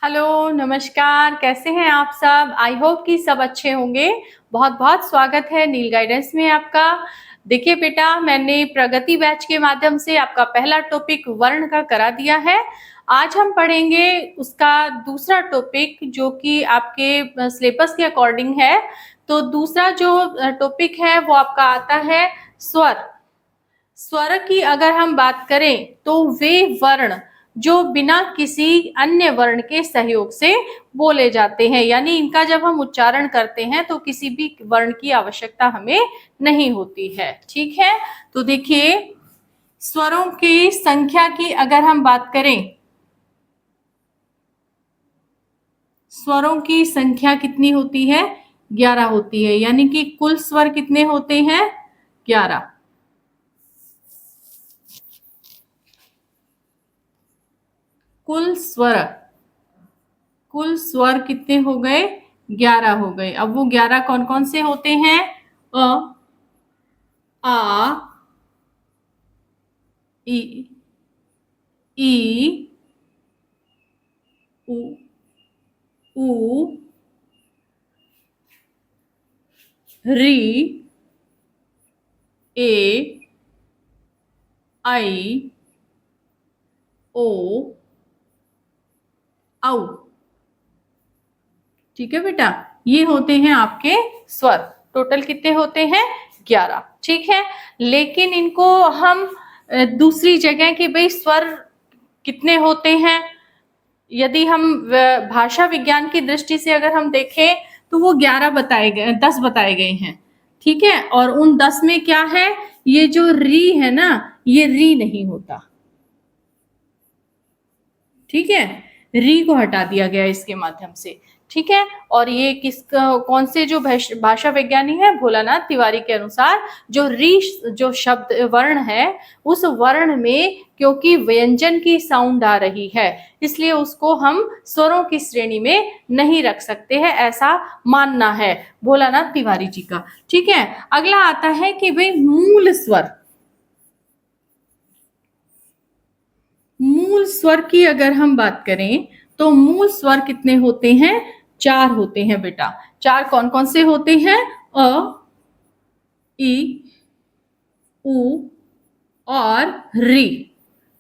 Hello, नमस्कार, कैसे हैं आप सब? आई होप कि सब अच्छे होंगे। बहुत-बहुत स्वागत है नील गाइडेंस में आपका। देखिए बेटा, मैंने प्रगति बैच के माध्यम से आपका पहला टॉपिक वर्ण का करा दिया है। आज हम पढ़ेंगे उसका दूसरा टॉपिक जो कि आपके सिलेबस के अकॉर्डिंग है। तो दूसरा जो टॉपिक है वो आपका आता है स्वर। स्वर की अगर हम बात करें तो वे वर्ण जो बिना किसी अन्य वर्ण के सहयोग से बोले जाते हैं, यानी इनका जब हम उच्चारण करते हैं तो किसी भी वर्ण की आवश्यकता हमें नहीं होती है। ठीक है, तो देखिए स्वरों की संख्या की अगर हम बात करें, स्वरों की संख्या कितनी होती है? 11 होती है, यानी कि कुल स्वर कितने होते हैं? 11। कुल स्वर कितने हो गए? 11 हो गए। अब वो 11 कौन कौन से होते हैं? अ, आ, ई, ई, उ, ऊ, री, ए, आई, ओ, औ। ठीक है बेटा, ये होते हैं आपके स्वर। टोटल कितने होते हैं? 11। ठीक है, लेकिन इनको हम दूसरी जगह के भाई स्वर कितने होते हैं, यदि हम भाषा विज्ञान की दृष्टि से अगर हम देखें तो वो 11 बताए गए, 10 बताए गए हैं। ठीक है, और उन 10 में क्या है? ये जो री है ना, ये री नहीं होता। ठीक है, री को हटा दिया गया इसके माध्यम से। ठीक है, और ये कौन से जो भाषा विज्ञानी है भोलानाथ तिवारी के अनुसार जो री जो शब्द वर्ण है, उस वर्ण में क्योंकि व्यंजन की साउंड आ रही है, इसलिए उसको हम स्वरों की श्रेणी में नहीं रख सकते हैं, ऐसा मानना है भोलानाथ तिवारी जी का। ठीक है, अगला आता है कि भाई मूल स्वर। मूल स्वर की अगर हम बात करें तो मूल स्वर कितने होते हैं? 4 होते हैं बेटा। 4 कौन कौन से होते हैं? अ, ई, उ और री।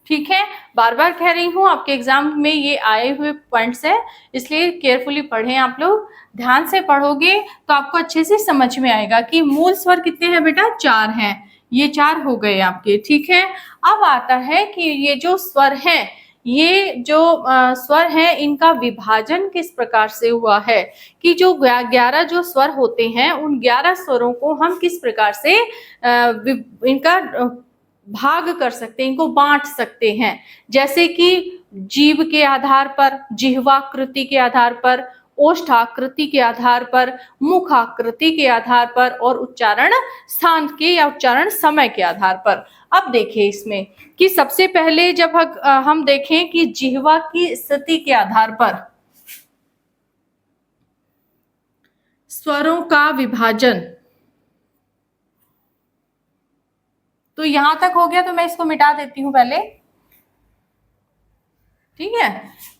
ठीक है, बार बार कह रही हूँ, आपके एग्जाम में ये आए हुए पॉइंट्स है, इसलिए केयरफुली पढ़ें। आप लोग ध्यान से पढ़ोगे तो आपको अच्छे से समझ में आएगा कि मूल स्वर कितने हैं बेटा? 4 हैं। ये 4 हो गए आपके। ठीक है, अब आता है कि ये जो स्वर हैं, ये जो स्वर है इनका विभाजन किस प्रकार से हुआ है, कि जो 11 जो स्वर होते हैं उन 11 स्वरों को हम किस प्रकार से इनका भाग कर सकते हैं, इनको बांट सकते हैं। जैसे कि जीभ के आधार पर, जिह्वाकृति के आधार पर, ओष्ठाकृति के आधार पर, मुखाकृति के आधार पर और उच्चारण स्थान के या उच्चारण समय के आधार पर। अब देखिए इसमें कि सबसे पहले जब हम देखें कि जिह्वा की स्थिति के आधार पर स्वरों का विभाजन, तो यहां तक हो गया, तो मैं इसको मिटा देती हूं पहले। ठीक है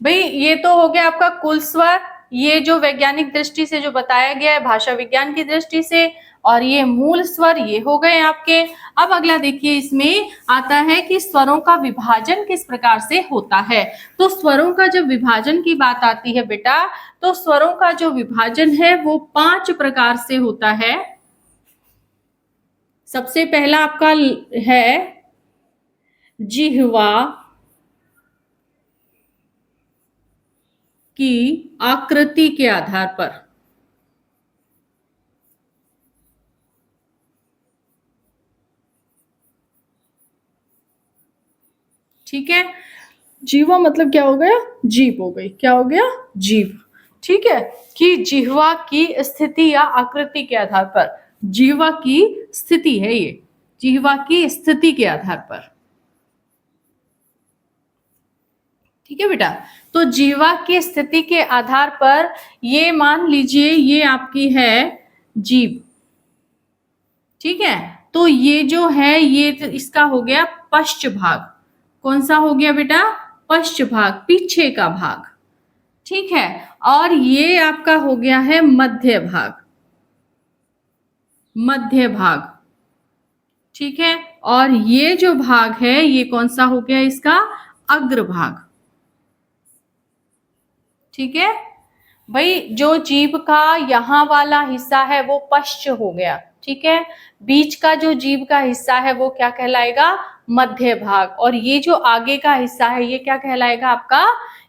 भाई, ये तो हो गया आपका कुल स्वर, ये जो वैज्ञानिक दृष्टि से जो बताया गया है भाषा विज्ञान की दृष्टि से, और ये मूल स्वर ये हो गए आपके। अब अगला देखिए, इसमें आता है कि स्वरों का विभाजन किस प्रकार से होता है। तो स्वरों का जब विभाजन की बात आती है बेटा, तो स्वरों का जो विभाजन है वो 5 प्रकार से होता है। सबसे पहला आपका है जिह्वा की आकृति के आधार पर। ठीक है, जीवा मतलब क्या हो गया? जीभ हो गई। क्या हो गया? जीभ। ठीक है, कि जिह्वा की स्थिति या आकृति के आधार पर, जिह्वा की स्थिति है ये, जिह्वा की स्थिति के आधार पर। ठीक है बेटा, तो जिह्वा की स्थिति के आधार पर ये मान लीजिए ये आपकी है जीभ। ठीक है, तो ये जो है ये तो इसका हो गया पश्च भाग। कौन सा हो गया बेटा? पश्च भाग, पीछे का भाग। ठीक है। और ये आपका हो गया है मध्य भाग, मध्य भाग, ठीक है। और ये जो भाग है ये कौन सा हो गया इसका, अग्रभाग, ठीक है। भाई जो जीभ का यहाँ वाला हिस्सा है वो पश्च हो गया, ठीक है। बीच का जो जीभ का हिस्सा है वो क्या कहलाएगा, मध्य भाग। और ये जो आगे का हिस्सा है ये क्या कहलाएगा आपका,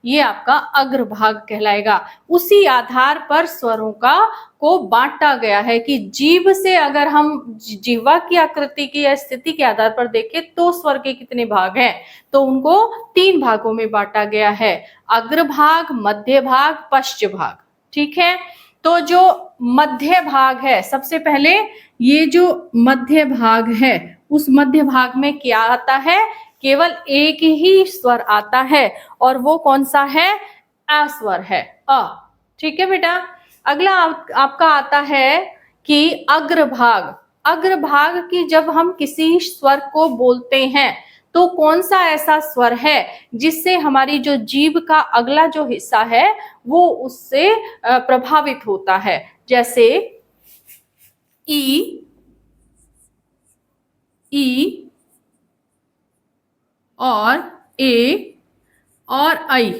ये आपका अग्रभाग कहलाएगा। उसी आधार पर स्वरों का को बांटा गया है कि जीभ से अगर हम जिह्वा की आकृति की या स्थिति के आधार पर देखें तो स्वर के कितने भाग हैं, तो उनको 3 भागों में बांटा गया है, अग्रभाग, मध्य भाग, पश्च भाग, ठीक है। तो जो मध्य भाग है, सबसे पहले ये जो मध्य भाग है उस मध्य भाग में क्या आता है, केवल एक ही स्वर आता है और वो कौन सा है, अ स्वर है, अ, ठीक है बेटा। अगला आपका आता है कि अग्रभाग। अग्रभाग की जब हम किसी स्वर को बोलते हैं तो कौन सा ऐसा स्वर है जिससे हमारी जो जीभ का अगला जो हिस्सा है वो उससे प्रभावित होता है, जैसे ई, ई और ए और आई,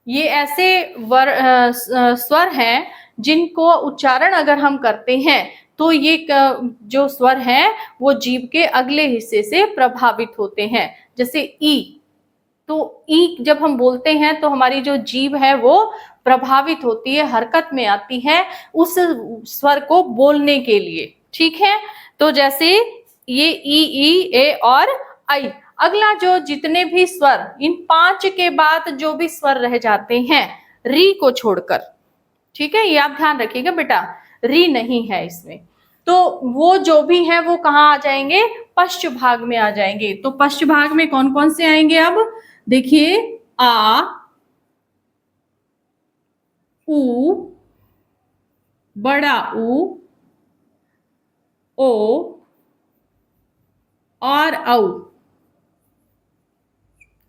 ये ऐसे स्वर हैं जिनको उच्चारण अगर हम करते हैं तो ये जो स्वर हैं वो जीभ के अगले हिस्से से प्रभावित होते हैं। जैसे ई, तो ई जब हम बोलते हैं तो हमारी जो जीभ है वो प्रभावित होती है, हरकत में आती है उस स्वर को बोलने के लिए, ठीक है। तो जैसे ये ई, ए और आई। अगला जो जितने भी स्वर, इन 5 के बाद जो भी स्वर रह जाते हैं री को छोड़कर, ठीक है, ये आप ध्यान रखिएगा बेटा, री नहीं है इसमें, तो वो जो भी है वो कहाँ आ जाएंगे, पश्च भाग में आ जाएंगे। तो पश्च भाग में कौन कौन से आएंगे, अब देखिए, आ, ऊ, बड़ा ऊ, ओ और औ,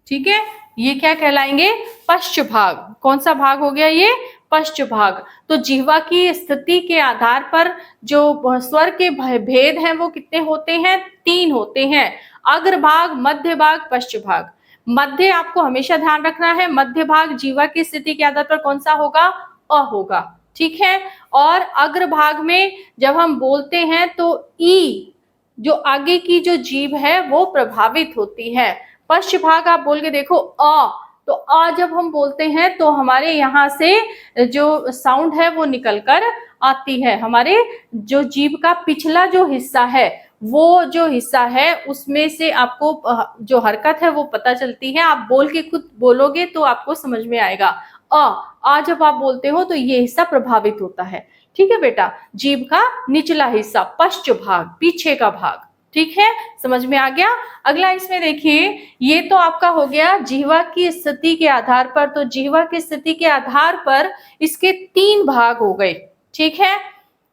ठीक है। ये क्या कहलाएंगे, पश्च भाग। कौन सा भाग हो गया ये, पश्च भाग। तो जिह्वा की स्थिति के आधार पर जो स्वर के भेद हैं वो कितने होते हैं, 3 होते हैं, अग्रभाग, मध्य भाग, पश्च भाग। मध्य आपको हमेशा ध्यान रखना है, मध्य भाग जिह्वा की स्थिति के आधार पर कौन सा होगा, अ होगा, ठीक है। और अग्रभाग में जब हम बोलते हैं तो ई, जो आगे की जो जीभ है वो प्रभावित होती है। पश्च भाग आप बोल के देखो, अ, तो अ जब हम बोलते हैं तो हमारे यहाँ से जो साउंड है वो निकलकर आती है, हमारे जो जीभ का पिछला जो हिस्सा है वो जो हिस्सा है उसमें से आपको जो हरकत है वो पता चलती है। आप बोल के खुद बोलोगे तो आपको समझ में आएगा। आ जब आप बोलते हो तो ये हिस्सा प्रभावित होता है, ठीक है बेटा। जीभ का निचला हिस्सा, पश्च भाग, पीछे का भाग, ठीक है, समझ में आ गया। अगला इसमें देखिए, ये तो आपका हो गया जिह्वा की स्थिति के आधार पर। तो जिह्वा की स्थिति के आधार पर इसके 3 भाग हो गए, ठीक है,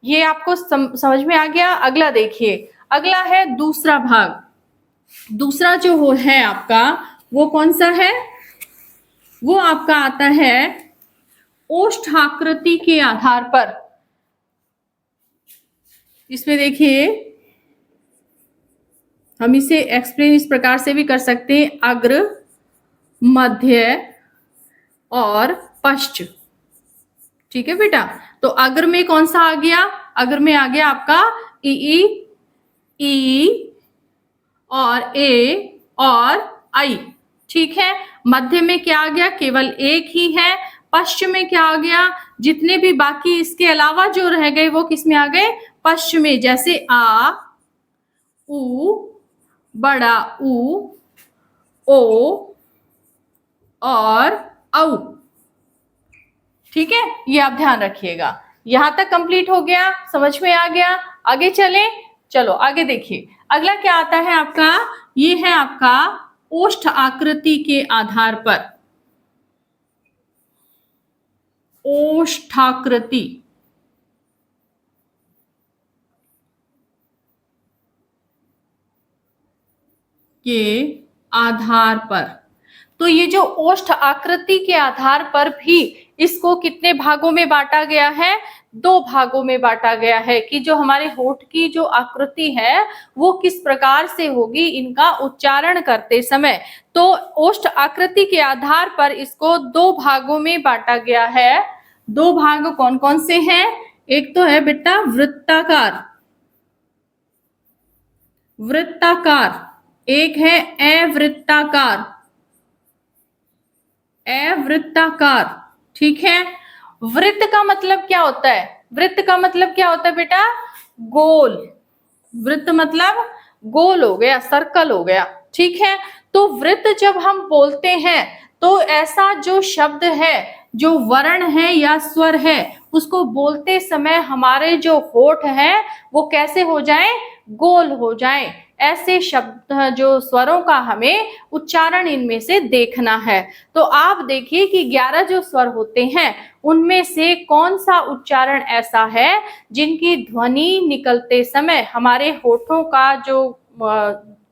ये आपको समझ में आ गया। अगला देखिए, अगला है दूसरा भाग। दूसरा जो हो है आपका वो कौन सा है, वो आपका आता है ओष्ठाकृति के आधार पर। इसमें देखिए हम इसे एक्सप्लेन इस प्रकार से भी कर सकते हैं, अग्र, मध्य और पश्च, ठीक है बेटा। तो अग्र में कौन सा आ गया, अग्र में आ गया आपका ई और ए और आई, ठीक है। मध्य में क्या आ गया, केवल एक ही है। पश्चिम में क्या आ गया, जितने भी बाकी इसके अलावा जो रह गए वो किस में आ गए, पश्चिम में, जैसे आ, ऊ, बड़ा ऊ, ओ और औ, ठीक है, ये आप ध्यान रखिएगा। यहां तक कंप्लीट हो गया, समझ में आ गया। आगे चलें, चलो आगे देखिए। अगला क्या आता है आपका, ये है आपका ओष्ठ आकृति के आधार पर, ओष्ठाकृति के आधार पर। तो ये जो ओष्ठ आकृति के आधार पर भी इसको कितने भागों में बांटा गया है? 2 भागों में बांटा गया है कि जो हमारे होठ की जो आकृति है वो किस प्रकार से होगी इनका उच्चारण करते समय। तो ओष्ठ आकृति के आधार पर इसको 2 भागों में बांटा गया है। 2 भाग कौन-कौन से हैं? एक तो है बेटा वृत्ताकार, एक है अवृत्ताकार, ठीक है। वृत्त का मतलब क्या होता है? वृत्त का मतलब क्या होता है बेटा? गोल। वृत्त मतलब गोल हो गया, सर्कल हो गया, ठीक है। तो वृत्त जब हम बोलते हैं तो ऐसा जो शब्द है, जो वर्ण है या स्वर है, उसको बोलते समय हमारे जो होठ हैं वो कैसे हो जाएं? गोल हो जाएं। ऐसे शब्द जो स्वरों का हमें उच्चारण इनमें से देखना है। तो आप देखिए कि 11 जो स्वर होते हैं उनमें से कौन सा उच्चारण ऐसा है जिनकी ध्वनि निकलते समय हमारे होठों का जो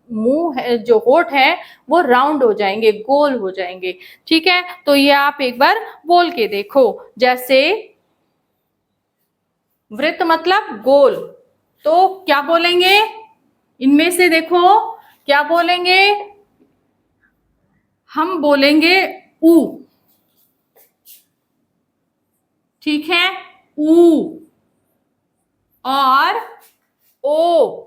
मुंह है, जो होठ है वो राउंड हो जाएंगे, गोल हो जाएंगे, ठीक है। तो ये आप एक बार बोल के देखो। जैसे वृत्त मतलब गोल, तो क्या बोलेंगे? इनमें से देखो क्या बोलेंगे? हम बोलेंगे ऊ, ठीक है, ऊ और ओ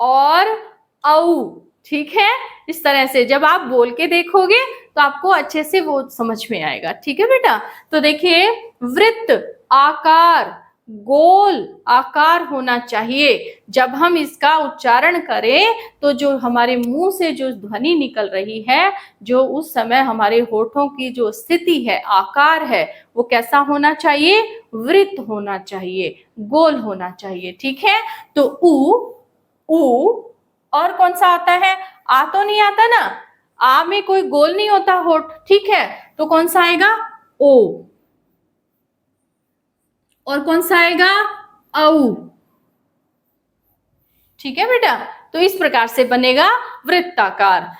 और औ, ठीक है। इस तरह से जब आप बोल के देखोगे तो आपको अच्छे से वो समझ में आएगा, ठीक है बेटा। तो देखिए वृत्त आकार, गोल आकार होना चाहिए। जब हम इसका उच्चारण करें तो जो हमारे मुंह से जो ध्वनि निकल रही है, जो उस समय हमारे होठों की जो स्थिति है, आकार है, वो कैसा होना चाहिए? वृत्त होना चाहिए, गोल होना चाहिए, ठीक है। तो ऊ और कौन सा आता है? आ तो नहीं आता ना, आ में कोई गोल नहीं होता होठ, ठीक है। तो कौन सा आएगा? ओ। और कौन सा आएगा? औ, ठीक है बेटा। तो इस प्रकार से बनेगा वृत्ताकार।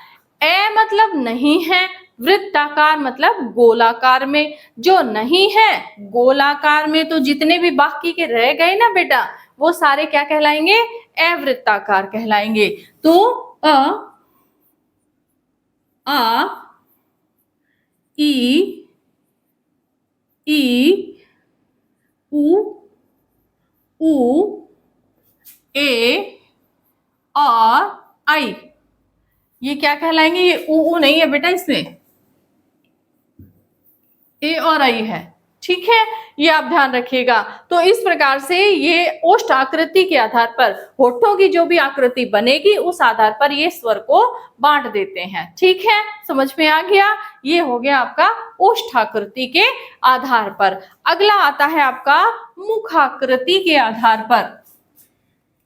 ए मतलब नहीं है, वृत्ताकार मतलब गोलाकार में। जो नहीं है गोलाकार में, तो जितने भी बाकी के रह गए ना बेटा, वो सारे क्या कहलाएंगे? अवृत्ताकार कहलाएंगे। तो अ, आ, ई, उ, ऊ, ए और आई, ये क्या कहलाएंगे? ये ऊ नहीं है बेटा, इसमें ए और आई है, ठीक है। ये आप ध्यान रखिएगा। तो इस प्रकार से ये ओष्ठ आकृति के आधार पर होठों की जो भी आकृति बनेगी उस आधार पर ये स्वर को बांट देते हैं, ठीक है। समझ में आ गया? ये हो गया आपका ओष्ठ आकृति के आधार पर। अगला आता है आपका मुख आकृति के आधार पर।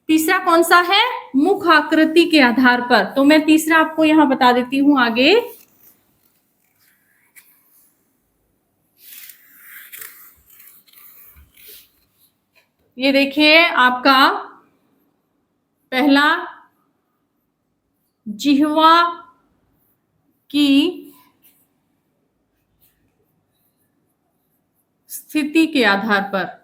तीसरा कौन सा है? मुख आकृति के आधार पर। तो मैं तीसरा आपको यहां बता देती हूं आगे। ये देखिए आपका पहला जिह्वा की स्थिति के आधार पर।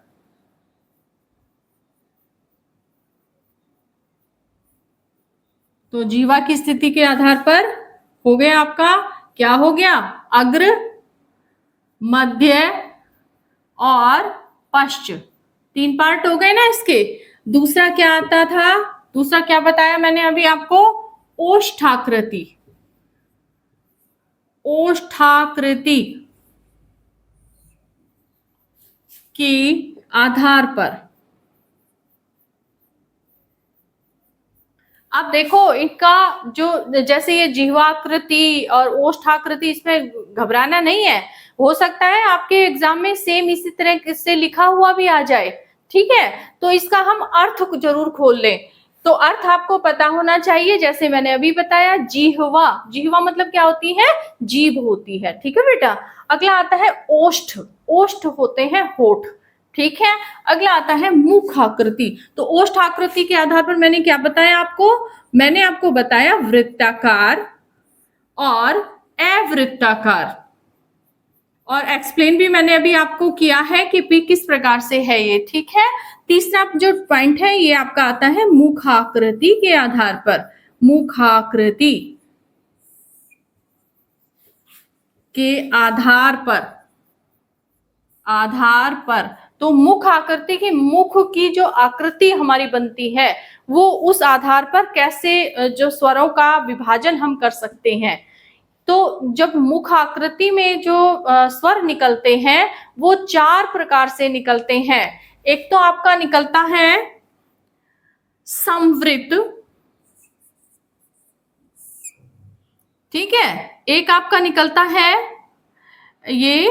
तो जिह्वा की स्थिति के आधार पर हो गया आपका, क्या हो गया? अग्र, मध्य और पश्च, 3 पार्ट हो गए ना इसके। दूसरा क्या आता था? दूसरा क्या बताया मैंने अभी आपको? ओष्ठाकृति। ओष्ठाकृति के आधार पर। अब देखो इनका जो, जैसे ये जिह्वाकृति और ओष्ठाकृति, इसमें घबराना नहीं है। हो सकता है आपके एग्जाम में सेम इसी तरह से लिखा हुआ भी आ जाए, ठीक है। तो इसका हम अर्थ जरूर खोल लें। तो अर्थ आपको पता होना चाहिए। जैसे मैंने अभी बताया, जिह्वा, जिह्वा मतलब क्या होती है? जीभ होती है, ठीक है बेटा। अगला आता है ओष्ठ, ओष्ठ होते हैं होठ, ठीक है। अगला आता है मुख आकृति। तो ओष्ठ आकृति के आधार पर मैंने क्या बताया आपको? मैंने आपको बताया वृत्ताकार और अवृत्ताकार। और एक्सप्लेन भी मैंने अभी आपको किया है कि पी किस प्रकार से है ये, ठीक है। तीसरा जो पॉइंट है ये आपका आता है मुखाकृति के आधार पर। मुखाकृति के आधार पर तो मुख आकृति की, मुख की जो आकृति हमारी बनती है वो उस आधार पर कैसे जो स्वरों का विभाजन हम कर सकते हैं। तो जब मुख आकृति में जो स्वर निकलते हैं वो 4 प्रकार से निकलते हैं। एक तो आपका निकलता है संवृत, ठीक है। एक आपका निकलता है ये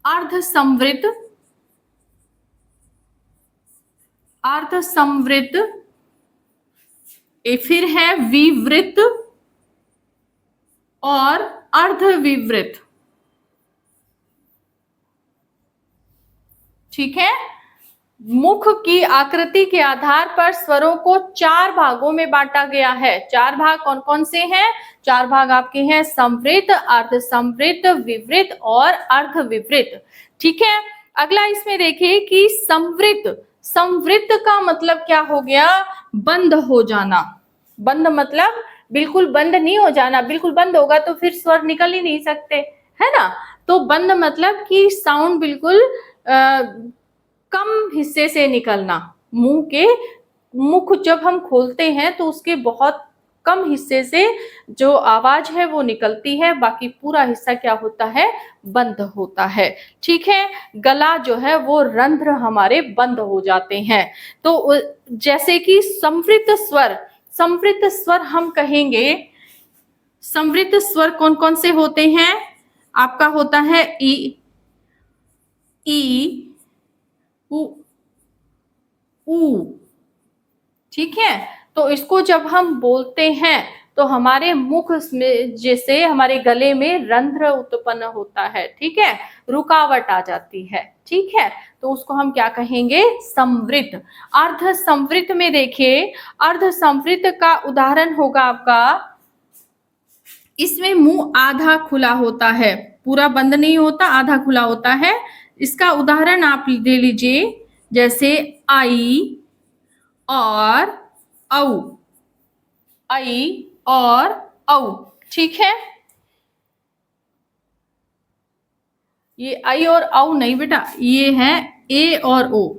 अर्ध संवृत, फिर है विवृत और अर्धविवृत, ठीक है। मुख की आकृति के आधार पर स्वरों को 4 भागों में बांटा गया है। 4 भाग कौन कौन से हैं? 4 भाग आपके हैं संवृत, अर्ध संवृत, विवृत और अर्धविवृत, ठीक है। अगला इसमें देखिए कि संवृत, संवृत का मतलब क्या हो गया? बंद हो जाना। बंद मतलब बिल्कुल बंद नहीं हो जाना, बिल्कुल बंद होगा तो फिर स्वर निकल ही नहीं सकते, है ना। तो बंद मतलब कि साउंड बिल्कुल कम हिस्से से निकलना। मुख जब हम खोलते हैं तो उसके बहुत कम हिस्से से जो आवाज है वो निकलती है, बाकी पूरा हिस्सा क्या होता है? बंद होता है, ठीक है। गला जो है वो रंध्र हमारे बंद हो जाते हैं। तो जैसे कि संवृत स्वर हम कहेंगे, संवृत स्वर कौन कौन से होते हैं? आपका होता है ई, ऊ, ठीक है। तो इसको जब हम बोलते हैं तो हमारे मुख में जैसे हमारे गले में रंध्र उत्पन्न होता है, ठीक है, रुकावट आ जाती है, ठीक है। तो उसको हम क्या कहेंगे? संवृत। अर्ध संवृत में देखिए, अर्ध संवृत का उदाहरण होगा आपका, इसमें मुंह आधा खुला होता है, पूरा बंद नहीं होता, आधा खुला होता है। इसका उदाहरण आप दे लीजिए, जैसे आई और औ, आई और औ, ठीक है। ये आई और औ नहीं बेटा, ये है ए और ओ,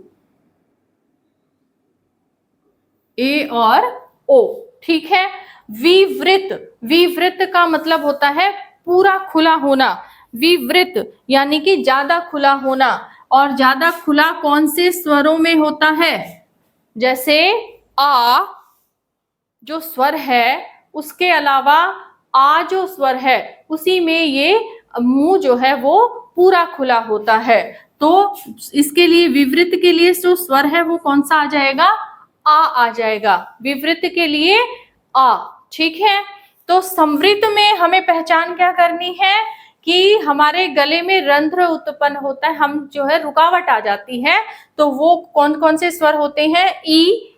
ए और ओ, ठीक है। विवृत, विवृत का मतलब होता है पूरा खुला होना। विवृत यानी कि ज्यादा खुला होना। और ज्यादा खुला कौन से स्वरों में होता है? जैसे आ जो स्वर है, उसके अलावा आ जो स्वर है उसी में ये मुंह जो है वो पूरा खुला होता है। तो इसके लिए विवृत के लिए जो स्वर है वो कौन सा आ जाएगा? आ जाएगा। विवृत के लिए आ, ठीक है। तो संवृत में हमें पहचान क्या करनी है कि हमारे गले में रंध्र उत्पन्न होता है, हम जो है रुकावट आ जाती है। तो वो कौन कौन से स्वर होते हैं? ई,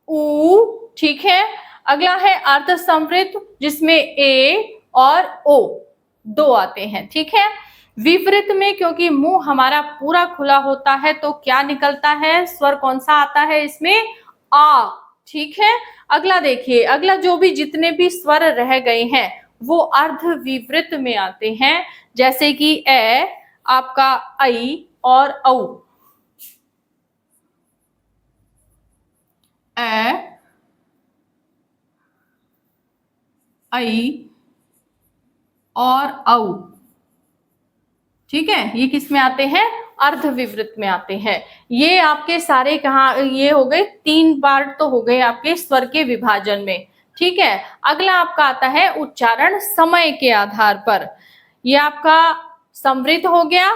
ऊ, ठीक है। अगला है अर्ध संवृत जिसमें ए और ओ 2 आते हैं, ठीक है। विवृत में क्योंकि मुंह हमारा पूरा खुला होता है तो क्या निकलता है? स्वर कौन सा आता है इसमें? आ, ठीक है। अगला देखिए, अगला जो भी जितने भी स्वर रह गए हैं वो अर्ध विवृत में आते हैं, जैसे कि ए, आपका आई और औ। ए, आई और औ, ठीक है। ये किस में आते हैं? अर्धविवृत में आते हैं। ये आपके सारे कहाँ, ये हो गए 3 पार्ट तो हो गए आपके स्वर के विभाजन में, ठीक है। अगला आपका आता है उच्चारण समय के आधार पर। ये आपका संवृत हो गया,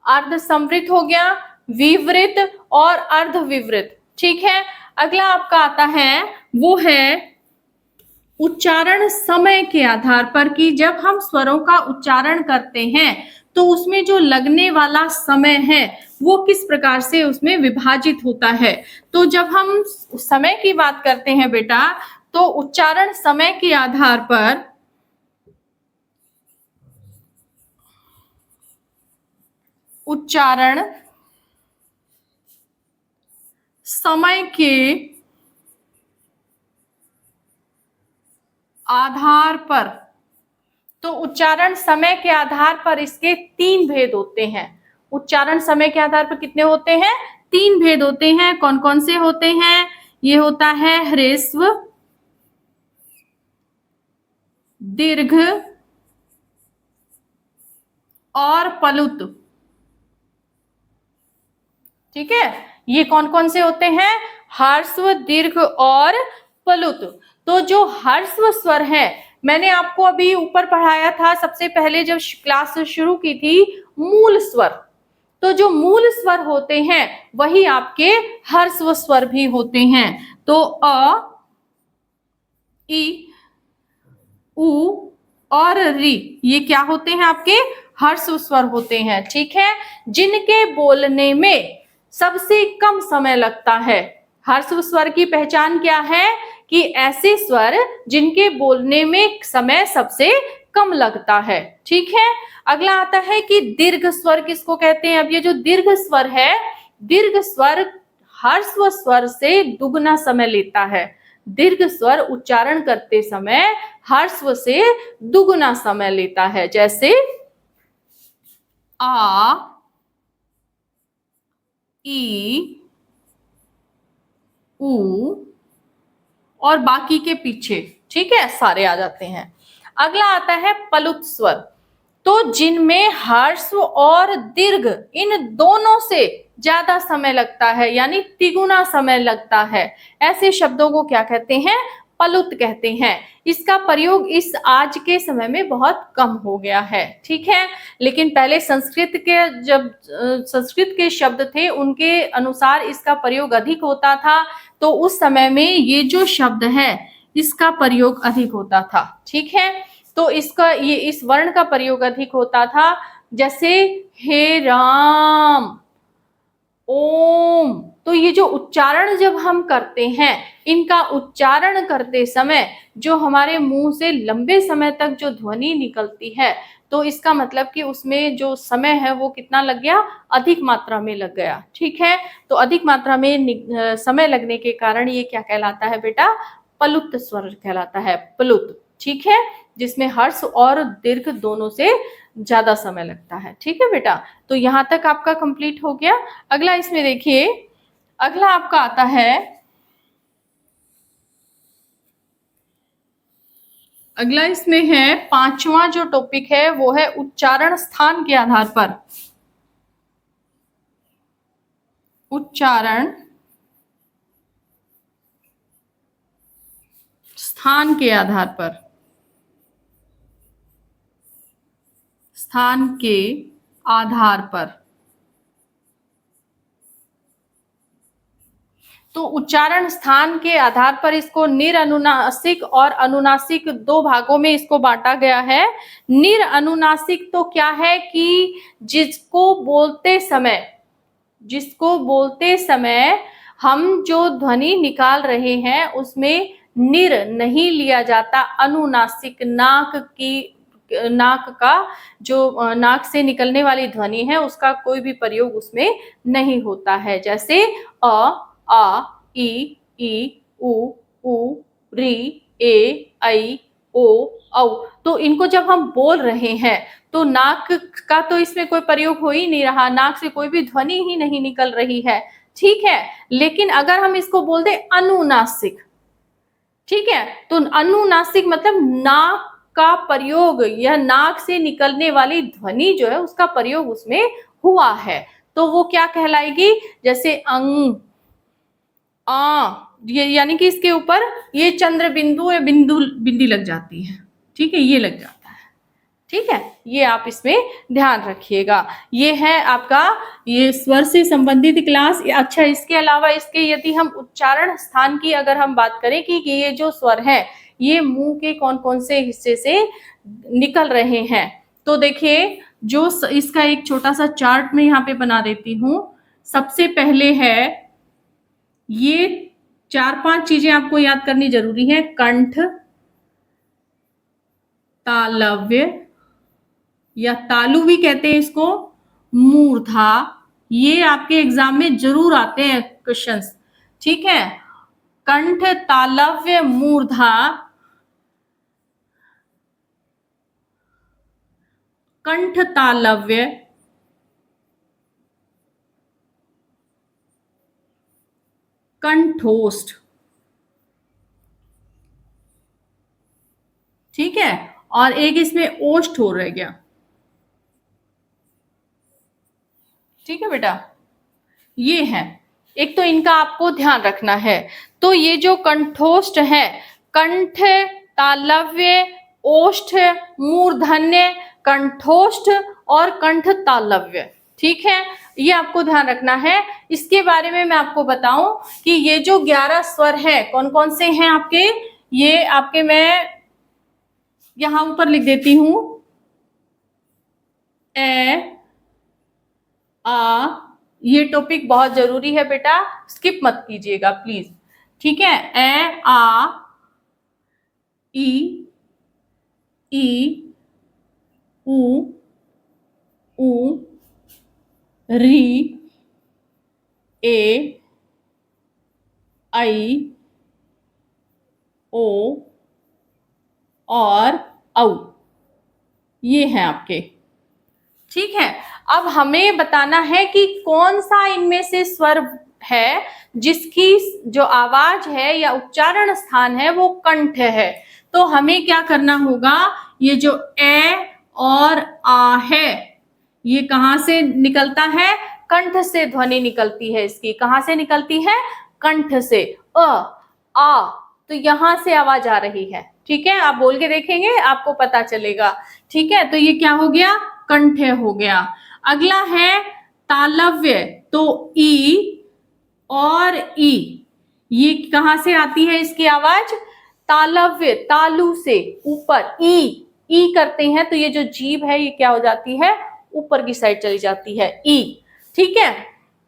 अर्ध संवृत हो गया, विवृत और अर्धविवृत, ठीक है। अगला आपका आता है वो है उच्चारण समय के आधार पर कि जब हम स्वरों का उच्चारण करते हैं तो उसमें जो लगने वाला समय है वो किस प्रकार से उसमें विभाजित होता है। तो जब हम समय की बात करते हैं बेटा, तो उच्चारण समय के आधार पर उच्चारण समय के आधार पर, तो उच्चारण समय के आधार पर इसके 3 भेद होते हैं। उच्चारण समय के आधार पर कितने होते हैं? 3 भेद होते हैं। कौन कौन से होते हैं? ये होता है ह्रस्व, दीर्घ और प्लुत। ठीक है, ये कौन कौन से होते हैं? ह्रस्व, दीर्घ और प्लुत। तो जो ह्रस्व स्वर है, मैंने आपको अभी ऊपर पढ़ाया था सबसे पहले जब क्लास शुरू की थी, मूल स्वर। तो जो मूल स्वर होते हैं वही आपके ह्रस्व स्वर भी होते हैं। तो अ, ई, उ और री, ये क्या होते हैं? आपके ह्रस्व स्वर होते हैं। ठीक है, जिनके बोलने में सबसे कम समय लगता है। ह्रस्व स्वर की पहचान क्या है? कि ऐसे स्वर जिनके बोलने में समय सबसे कम लगता है। ठीक है, अगला आता है कि दीर्घ स्वर किसको कहते हैं? अब ये जो दीर्घ स्वर है, दीर्घ स्वर ह्रस्व स्वर से दुगना समय लेता है। दीर्घ स्वर उच्चारण करते समय ह्रस्व से दुगुना समय लेता है। जैसे आ, ई, उ और बाकी के पीछे, ठीक है, सारे आ जाते हैं। अगला आता है प्लुत स्वर। तो जिनमें ह्रस्व और दीर्घ इन दोनों से ज्यादा समय लगता है, यानी तिगुना समय लगता है, ऐसे शब्दों को क्या कहते हैं? प्लुत कहते हैं। इसका प्रयोग इस आज के समय में बहुत कम हो गया है। ठीक है, लेकिन पहले संस्कृत के शब्द थे, उनके अनुसार इसका प्रयोग अधिक होता था। तो उस समय में ये जो शब्द है इसका प्रयोग अधिक होता था। ठीक है, तो इसका ये इस वर्ण का प्रयोग अधिक होता था। जैसे हे राम, ओम। तो ये जो उच्चारण जब हम करते हैं, इनका उच्चारण करते समय जो हमारे मुंह से लंबे समय तक जो ध्वनि निकलती है, तो इसका मतलब कि उसमें जो समय है वो कितना लग गया? अधिक मात्रा में लग गया। ठीक है, तो अधिक मात्रा में समय लगने के कारण ये क्या कहलाता है बेटा? प्लुत स्वर कहलाता है, प्लुत। ठीक है, जिसमें हर्ष और दीर्घ दोनों से ज्यादा समय लगता है। ठीक है बेटा, तो यहां तक आपका कंप्लीट हो गया। अगला इसमें देखिए, अगला आपका आता है, अगला इसमें है 5वां जो टॉपिक है वो है उच्चारण स्थान के आधार पर। उच्चारण स्थान के आधार पर, स्थान के आधार पर। तो उच्चारण स्थान के आधार पर इसको निरनुनासिक और अनुनासिक 2 भागों में इसको बांटा गया है। निरनुनासिक तो क्या है कि जिसको बोलते समय हम जो ध्वनि निकाल रहे हैं उसमें निर नहीं लिया जाता, अनुनासिक नाक का जो नाक से निकलने वाली ध्वनि है उसका कोई भी प्रयोग उसमें नहीं होता है। जैसे आ, ई, उ, री, ए, ऐ, ओ, औ। तो इनको जब हम बोल रहे हैं तो नाक का तो इसमें कोई प्रयोग हो ही नहीं रहा, नाक से कोई भी ध्वनि ही नहीं निकल रही है। ठीक है, लेकिन अगर हम इसको बोल दे अनुनासिक, ठीक है, तो अनुनासिक मतलब नाक का प्रयोग, यह नाक से निकलने वाली ध्वनि जो है उसका प्रयोग उसमें हुआ है, तो वो क्या कहलाएगी? जैसे अंग, ये यानी कि इसके ऊपर ये चंद्र बिंदु या बिंदी लग जाती है। ठीक है, ये लग जाता है। ठीक है, ये आप इसमें ध्यान रखिएगा। ये है आपका ये स्वर से संबंधित क्लास। अच्छा, इसके अलावा इसके यदि हम उच्चारण स्थान की अगर हम बात करें कि ये जो स्वर है ये मुंह के कौन कौन से हिस्से से निकल रहे हैं, तो देखिए, जो इसका एक छोटा सा चार्ट में यहाँ पे बना देती हूँ। सबसे पहले है ये 4-5 चीजें आपको याद करनी जरूरी है। कंठ, तालव्य या तालु भी कहते हैं इसको, मूर्धा, ये आपके एग्जाम में जरूर आते हैं क्वेश्चंस। ठीक है, कंठ, तालव्य, मूर्धा, कंठ तालव्य, कंठोष्ठ। ठीक है, और एक इसमें ओष्ठ हो रह गया। ठीक है बेटा, ये है एक, तो इनका आपको ध्यान रखना है। तो ये जो कंठोष्ठ है, कंठ, तालव्य, ओष्ठ, मूर्धन्य, कंठोष्ठ और कंठ तालव्य। ठीक है, ये आपको ध्यान रखना है। इसके बारे में मैं आपको बताऊं कि ये जो 11 स्वर है कौन कौन से हैं आपके, ये आपके मैं यहां ऊपर लिख देती हूं। ए, आ, ये टॉपिक बहुत जरूरी है बेटा, स्किप मत कीजिएगा प्लीज। ठीक है, ए, आ, ई, ई, ऊ, ऊ, री, ए, आई, ओ और औ, ये हैं आपके। ठीक है, अब हमें बताना है कि कौन सा इनमें से स्वर है जिसकी जो आवाज है या उच्चारण स्थान है वो कंठ है। तो हमें क्या करना होगा, ये जो ए और आ है, ये कहां से निकलता है, कंठ से ध्वनि निकलती है इसकी। कहां से निकलती है, कंठ से। आ, तो यहां से आवाज आ रही है। ठीक है, आप बोल के देखेंगे आपको पता चलेगा। ठीक है, तो ये क्या हो गया, कंठ हो गया। अगला है तालव्य, तो ई और ई, ये कहां से आती है इसकी आवाज, तालव्य, तालु से ऊपर, ई करते हैं तो ये जो जीभ है ये क्या हो जाती है, ऊपर की साइड चली जाती है, ई। ठीक है,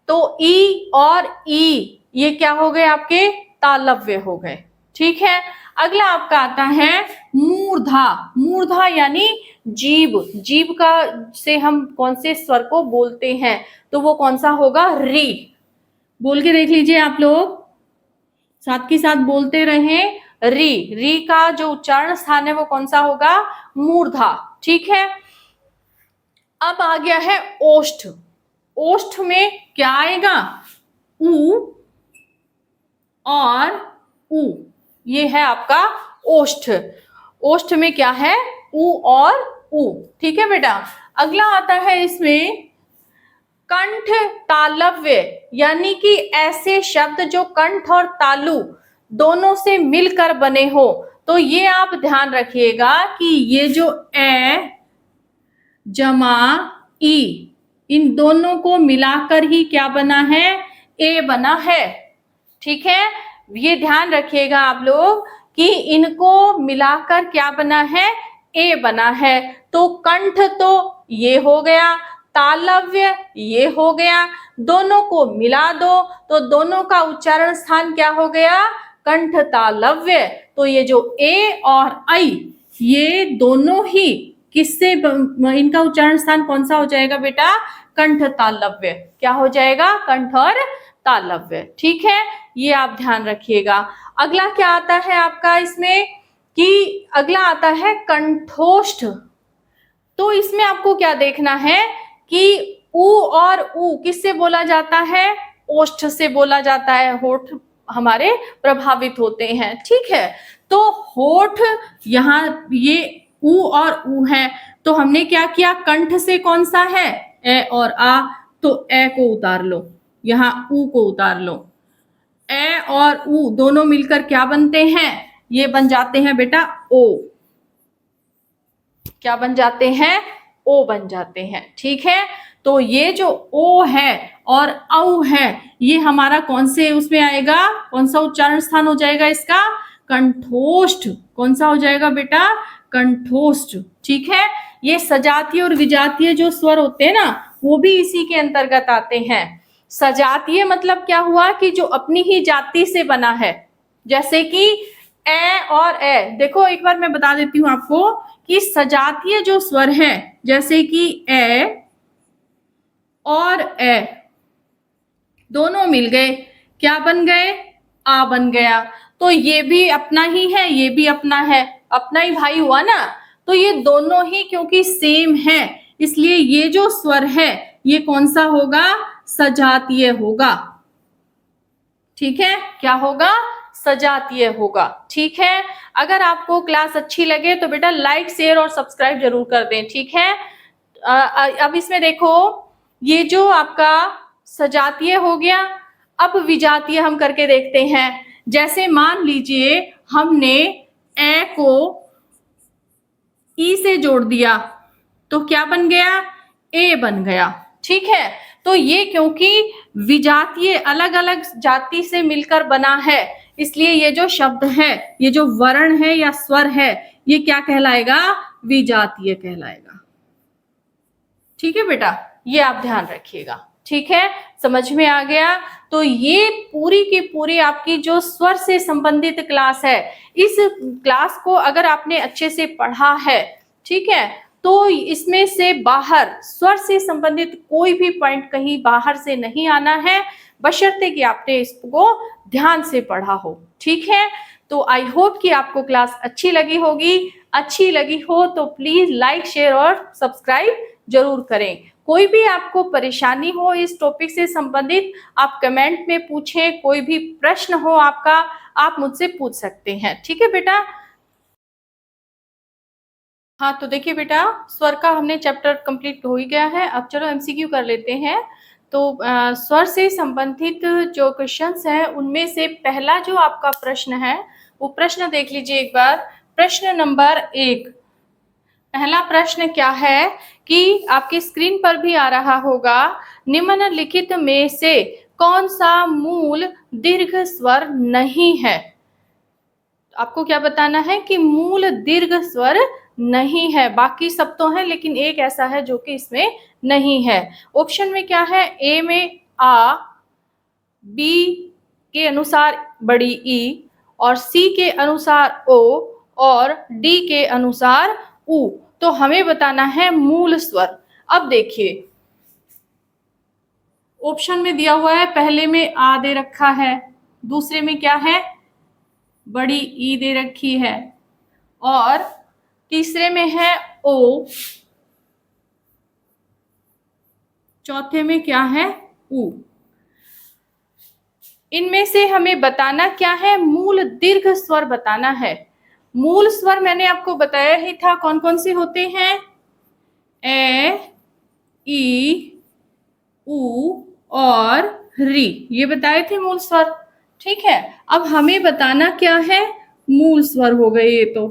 तो ई और ई ये क्या हो गए आपके, तालव्य हो गए। ठीक है, अगला आपका आता है मूर्धा। मूर्धा यानी जीभ, जीभ का से हम कौन से स्वर को बोलते हैं, तो वो कौन सा होगा, री। बोल के देख लीजिए आप लोग, साथ के साथ बोलते रहें, री। री का जो उच्चारण स्थान है वो कौन सा होगा, मूर्धा। ठीक है, अब आ गया है ओष्ठ। ओष्ठ में क्या आएगा, ऊ और ऊ, ये है आपका ओष्ठ। ओष्ठ में क्या है, ऊ और ऊ। ठीक है बेटा, अगला आता है इसमें कंठ तालव्य, यानी कि ऐसे शब्द जो कंठ और तालु दोनों से मिलकर बने हो। तो ये आप ध्यान रखिएगा कि ये जो ए जमा ई, इन दोनों को मिलाकर ही क्या बना है, ए बना है। ठीक है, ये ध्यान रखिएगा आप लोग कि इनको मिलाकर क्या बना है, ए बना है। तो कंठ तो ये हो गया, तालव्य ये हो गया, दोनों को मिला दो तो दोनों का उच्चारण स्थान क्या हो गया, कंठ तालव्य। तो ये जो ए और आई ये दोनों ही किससे, इनका उच्चारण स्थान कौन सा हो जाएगा बेटा, कंठ तालव्य। क्या हो जाएगा, कंठ और तालव्य। ठीक है, ये आप ध्यान रखिएगा। अगला क्या आता है आपका इसमें, कि अगला आता है कंठोष्ठ। तो इसमें आपको क्या देखना है कि ऊ और ऊ किससे बोला जाता है, ओष्ठ से बोला जाता है, होठ हमारे प्रभावित होते हैं। ठीक है, तो होठ यहाँ ये ऊ और ऊ है, तो हमने क्या किया, कंठ से कौन सा है, ए और आ, तो ए को उतार लो, यहाँ ऊ को उतार लो। ए और ऊ दोनों मिलकर क्या बनते हैं, ये बन जाते हैं बेटा ओ। क्या बन जाते हैं, ओ बन जाते हैं। ठीक है, तो ये जो ओ है और औ है ये हमारा कौन से उसमें आएगा, कौन सा उच्चारण स्थान हो जाएगा इसका, कंठोष्ठ। कौन सा हो जाएगा बेटा, कंठोष्ठ। ठीक है, ये सजातीय और विजातीय जो स्वर होते हैं ना वो भी इसी के अंतर्गत आते हैं। सजातीय मतलब क्या हुआ कि जो अपनी ही जाति से बना है, जैसे कि ए और ए। देखो एक बार मैं बता देती हूं आपको कि सजातीय जो स्वर है, जैसे कि ए और ए दोनों मिल गए, क्या बन गए? आ बन गया। तो ये भी अपना ही है, ये भी अपना है, अपना ही भाई हुआ ना। तो ये दोनों ही क्योंकि सेम है, इसलिए ये जो स्वर है ये कौन सा होगा? सजातीय होगा। ठीक है, क्या होगा? सजातीय होगा। ठीक है, अगर आपको क्लास अच्छी लगे तो बेटा लाइक शेयर और सब्सक्राइब जरूर कर दें। ठीक है, अब इसमें देखो, ये जो आपका सजातीय हो गया, अब विजातीय हम करके देखते हैं। जैसे मान लीजिए हमने ए को ई से जोड़ दिया तो क्या बन गया? ए बन गया। ठीक है, तो ये क्योंकि विजातीय अलग अलग जाति से मिलकर बना है, इसलिए ये जो शब्द है, ये जो वर्ण है या स्वर है, ये क्या कहलाएगा? विजातीय कहलाएगा। ठीक है बेटा, ये आप ध्यान रखिएगा। ठीक है, समझ में आ गया? तो ये पूरी की पूरी आपकी जो स्वर से संबंधित क्लास है, इस क्लास को अगर आपने अच्छे से पढ़ा है, ठीक है, तो इसमें से बाहर स्वर से संबंधित कोई भी पॉइंट कहीं बाहर से नहीं आना है, बशर्ते कि आपने इसको ध्यान से पढ़ा हो। ठीक है, तो आई होप कि आपको क्लास अच्छी लगी होगी। अच्छी लगी हो तो प्लीज लाइक शेयर और सब्सक्राइब जरूर करें। कोई भी आपको परेशानी हो इस टॉपिक से संबंधित, आप कमेंट में पूछें। कोई भी प्रश्न हो आपका, आप मुझसे पूछ सकते हैं। ठीक है बेटा? हाँ, तो देखिए बेटा, स्वर का हमने चैप्टर कंप्लीट हो ही गया है। अब चलो एमसीक्यू कर लेते हैं। तो स्वर से संबंधित जो क्वेश्चंस हैं, उनमें से पहला जो आपका प्रश्न है, वो प्रश्न देख लीजिए एक बार। प्रश्न नंबर 1, पहला प्रश्न क्या है कि आपकी स्क्रीन पर भी आ रहा होगा, निम्नलिखित में से कौन सा मूल दीर्घ स्वर नहीं है? आपको क्या बताना है कि मूल दीर्घ स्वर नहीं है। बाकी सब तो है, लेकिन एक ऐसा है जो कि इसमें नहीं है। ऑप्शन में क्या है? ए में आ, बी के अनुसार बड़ी ई, और सी के अनुसार ओ, और डी के अनुसार उ। तो हमें बताना है मूल स्वर। अब देखिए, ऑप्शन में दिया हुआ है, पहले में आ दे रखा है, दूसरे में क्या है? बड़ी ई दे रखी है, और तीसरे में है ओ, चौथे में क्या है? उ। इनमें से हमें बताना क्या है? मूल दीर्घ स्वर बताना है। मूल स्वर मैंने आपको बताया ही था कौन कौन से होते हैं। ए, ई, उ और री, ये बताए थे मूल स्वर। ठीक है, अब हमें बताना क्या है? मूल स्वर हो गए ये तो।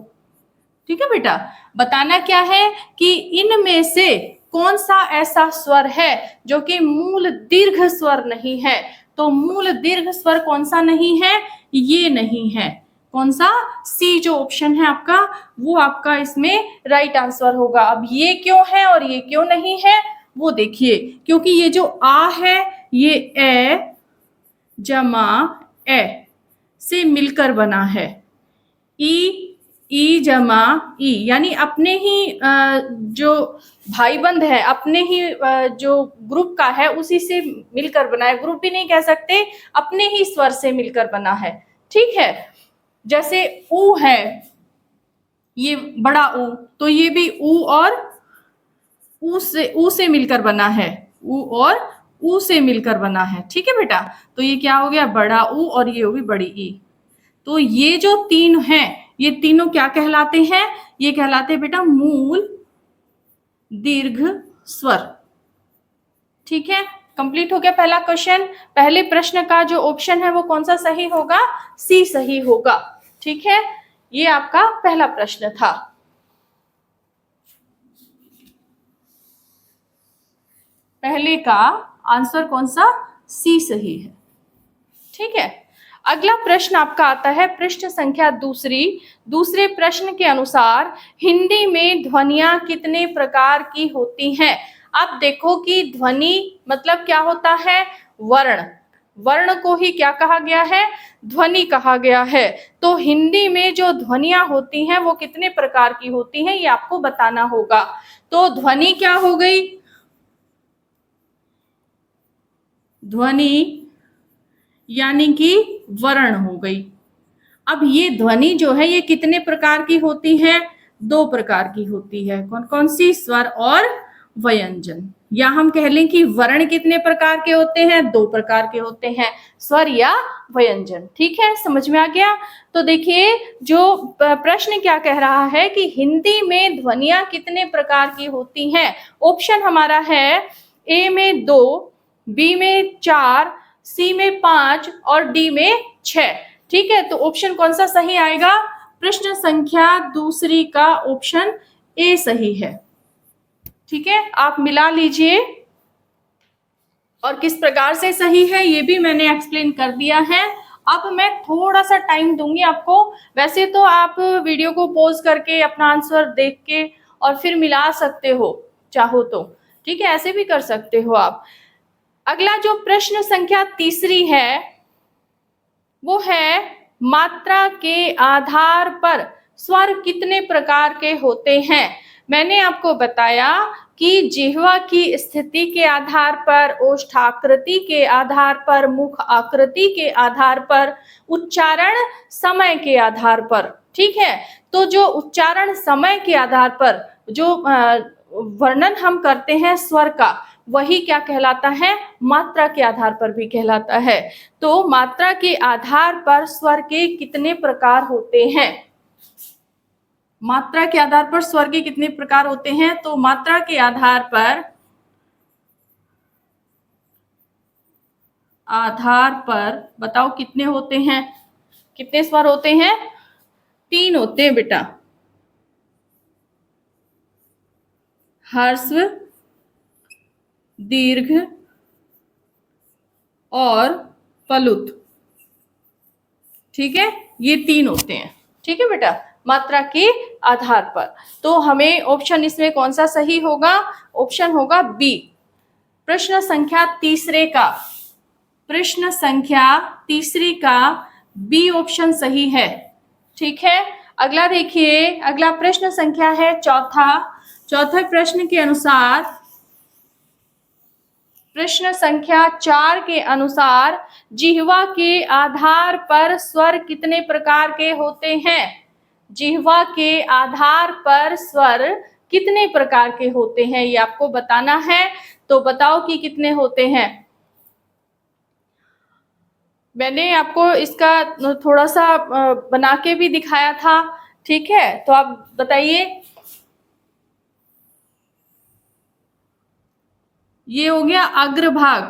ठीक है बेटा, बताना क्या है कि इनमें से कौन सा ऐसा स्वर है जो कि मूल दीर्घ स्वर नहीं है। तो मूल दीर्घ स्वर कौन सा नहीं है? ये नहीं है। कौन सा? सी जो ऑप्शन है आपका, वो आपका इसमें राइट आंसर होगा। अब ये क्यों है और ये क्यों नहीं है, वो देखिए। क्योंकि ये जो आ है, ये ए जमा ए से मिलकर बना है। ई जमा ई, यानी अपने ही जो भाईबंद है, अपने ही जो ग्रुप का है, उसी से मिलकर बना है। ग्रुप भी नहीं कह सकते, अपने ही स्वर से मिलकर बना है। ठीक है, जैसे ऊ है, ये बड़ा ऊ, तो ये भी ऊ और ऊ से मिलकर बना है। ऊ और ऊ से मिलकर बना है। ठीक है बेटा, तो ये क्या हो गया? बड़ा ऊ, और ये होगी बड़ी ई। तो ये जो तीन हैं, ये तीनों क्या कहलाते हैं? ये कहलाते हैं बेटा मूल दीर्घ स्वर। ठीक है, कंप्लीट हो गया पहला क्वेश्चन। पहले प्रश्न का जो ऑप्शन है वो कौन सा सही होगा? सी सही होगा। ठीक है, ये आपका पहला प्रश्न था। पहले का आंसर कौन सा? सी सही है। ठीक है, अगला प्रश्न आपका आता है पृष्ठ संख्या दूसरे प्रश्न के अनुसार हिंदी में ध्वनियां कितने प्रकार की होती हैं? अब देखो कि ध्वनि मतलब क्या होता है? वर्ण, वर्ण को ही क्या कहा गया है, ध्वनि कहा गया है। तो हिंदी में जो ध्वनियां होती हैं वो कितने प्रकार की होती हैं ये आपको बताना होगा। तो ध्वनि क्या हो गई, ध्वनि यानी कि वर्ण हो गई। अब ये ध्वनि जो है ये कितने प्रकार की होती है, दो प्रकार की होती है। कौन कौन सी, स्वर और व्यंजन। या हम कह लें कि वर्ण कितने प्रकार के होते हैं, दो प्रकार के होते हैं, स्वर या व्यंजन। ठीक है, समझ में आ गया। तो देखिए जो प्रश्न क्या कह रहा है कि हिंदी में ध्वनियां कितने प्रकार की होती हैं। ऑप्शन हमारा है ए में 2, बी में 4, सी में 5 और डी में 6। ठीक है, तो ऑप्शन कौन सा सही आएगा, प्रश्न संख्या दूसरी का ऑप्शन ए सही है। ठीक है, आप मिला लीजिए। और किस प्रकार से सही है ये भी मैंने एक्सप्लेन कर दिया है। अब मैं थोड़ा सा टाइम दूंगी आपको। वैसे तो आप वीडियो को पॉज करके अपना आंसर देख के और फिर मिला सकते हो चाहो तो। ठीक है, ऐसे भी कर सकते हो आप। अगला जो प्रश्न संख्या तीसरी है वो है मात्रा के आधार पर स्वर कितने प्रकार के होते हैं। मैंने आपको बताया कि जिह्वा की स्थिति के आधार पर, ओष्ठाकृति के आधार पर, मुख आकृति के आधार पर, उच्चारण समय के आधार पर। ठीक है, तो जो उच्चारण समय के आधार पर जो वर्णन हम करते हैं स्वर का, वही क्या कहलाता है, मात्रा के आधार पर भी कहलाता है। तो मात्रा के आधार पर स्वर के कितने प्रकार होते हैं, मात्रा के आधार पर स्वर के कितने प्रकार होते हैं। तो मात्रा के आधार पर बताओ कितने होते हैं, कितने स्वर होते हैं, 3 होते हैं बेटा। ह्रस्व, दीर्घ और प्लुत। ठीक है, ये 3 होते हैं। ठीक है बेटा, मात्रा के आधार पर। तो हमें ऑप्शन इसमें कौन सा सही होगा, ऑप्शन होगा बी, प्रश्न संख्या तीसरे का, प्रश्न संख्या तीसरी का बी ऑप्शन सही है। ठीक है, अगला देखिए, अगला प्रश्न संख्या है चौथा। चौथे प्रश्न के अनुसार, प्रश्न संख्या 4 के अनुसार जिह्वा के आधार पर स्वर कितने प्रकार के होते हैं। जिह्वा के आधार पर स्वर कितने प्रकार के होते हैं ये आपको बताना है। तो बताओ कि कितने होते हैं। मैंने आपको इसका थोड़ा सा बना के भी दिखाया था। ठीक है, तो आप बताइए। ये हो गया अग्रभाग,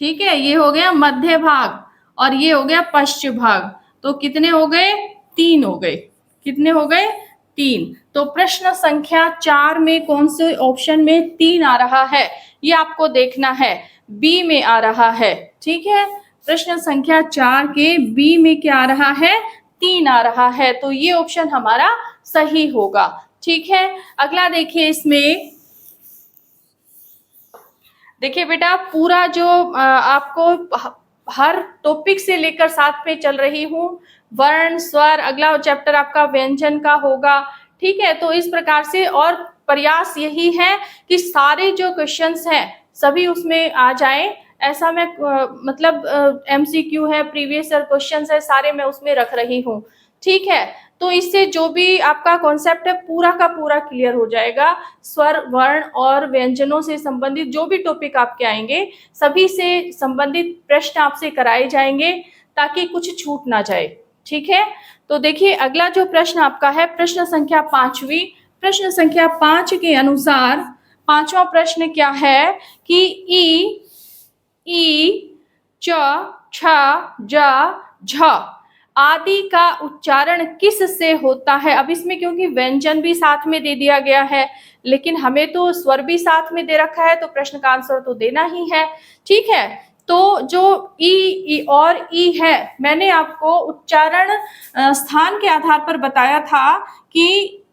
ठीक है, ये हो गया मध्य भाग और ये हो गया पश्चिम भाग। तो कितने हो गए, 3 हो गए। कितने हो गए, 3। तो प्रश्न संख्या 4 में कौन से ऑप्शन में 3 आ रहा है ये आपको देखना है, बी में आ रहा है। ठीक है, प्रश्न संख्या 4 के बी में क्या आ रहा है, 3 आ रहा है। तो ये ऑप्शन हमारा सही होगा। ठीक है, अगला देखिए। इसमें देखिए बेटा, पूरा जो आपको हर टॉपिक से लेकर साथ पे चल रही हूँ, वर्ण, स्वर, अगला चैप्टर आपका व्यंजन का होगा। ठीक है, तो इस प्रकार से और प्रयास यही है कि सारे जो क्वेश्चंस हैं सभी उसमें आ जाएं। ऐसा मैं मतलब एमसीक्यू है, प्रीवियस ईयर क्वेश्चंस है, सारे मैं उसमें रख रही हूँ। ठीक है, तो इससे जो भी आपका कॉन्सेप्ट है पूरा का पूरा क्लियर हो जाएगा। स्वर, वर्ण और व्यंजनों से संबंधित जो भी टॉपिक आपके आएंगे सभी से संबंधित प्रश्न आपसे कराए जाएंगे ताकि कुछ छूट ना जाए। ठीक है, तो देखिए अगला जो प्रश्न आपका है प्रश्न संख्या 5वीं। प्रश्न संख्या 5 के अनुसार 5वां प्रश्न क्या है कि ई, च, छ, ज, झ आदि का उच्चारण किस से होता है। अब इसमें क्योंकि व्यंजन भी साथ में दे दिया गया है लेकिन हमें तो स्वर भी साथ में दे रखा है, तो प्रश्न का आंसर तो देना ही है। ठीक है, तो जो ई और ई है, मैंने आपको उच्चारण स्थान के आधार पर बताया था कि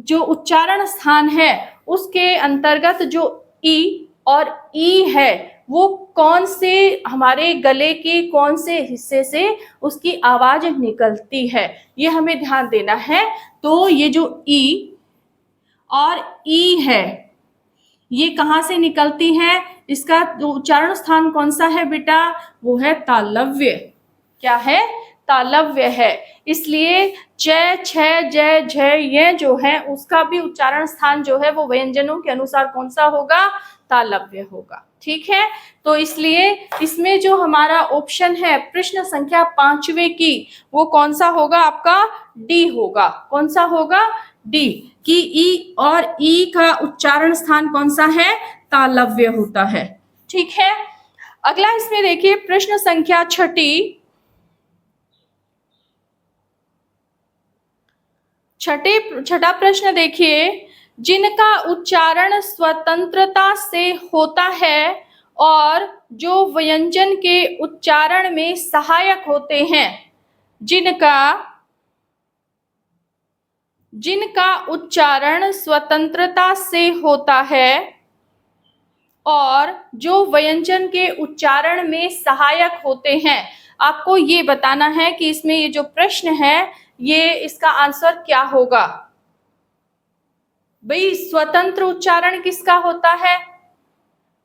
जो उच्चारण स्थान है उसके अंतर्गत जो ई और ई है वो कौन से हमारे गले के कौन से हिस्से से उसकी आवाज निकलती है, ये हमें ध्यान देना है। तो ये जो ई और ई है, ये कहाँ से निकलती है, इसका उच्चारण स्थान कौन सा है बेटा, वो है तालव्य। क्या है, तालव्य है। इसलिए च, छ, ज, झ, ये जो है उसका भी उच्चारण स्थान जो है वो व्यंजनों के अनुसार कौन सा होगा, तालव्य होगा। ठीक है, तो इसलिए इसमें जो हमारा ऑप्शन है प्रश्न संख्या 5वें की, वो कौन सा होगा आपका, डी होगा। कौन सा होगा, डी, कि ई और ई का उच्चारण स्थान कौन सा है, तालव्य होता है। ठीक है, अगला इसमें देखिए प्रश्न संख्या 6, छठा प्रश्न देखिए, जिनका उच्चारण स्वतंत्रता से होता है और जो व्यंजन के उच्चारण में सहायक होते हैं, जिनका उच्चारण स्वतंत्रता से होता है और जो व्यंजन के उच्चारण में सहायक होते हैं। आपको ये बताना है कि इसमें ये जो प्रश्न है ये इसका आंसर क्या होगा। भाई स्वतंत्र उच्चारण किसका होता है,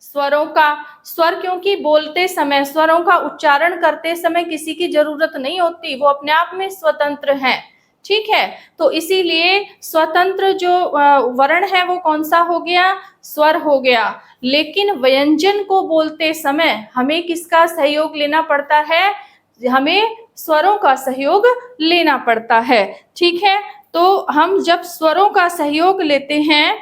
स्वरों का। स्वर क्योंकि बोलते समय, स्वरों का उच्चारण करते समय किसी की जरूरत नहीं होती, वो अपने आप में स्वतंत्र हैं। ठीक है, तो इसीलिए स्वतंत्र जो वर्ण है वो कौन सा हो गया, स्वर हो गया। लेकिन व्यंजन को बोलते समय हमें किसका सहयोग लेना पड़ता है, हमें स्वरों का सहयोग लेना पड़ता है। ठीक है, तो हम जब स्वरों का सहयोग लेते हैं,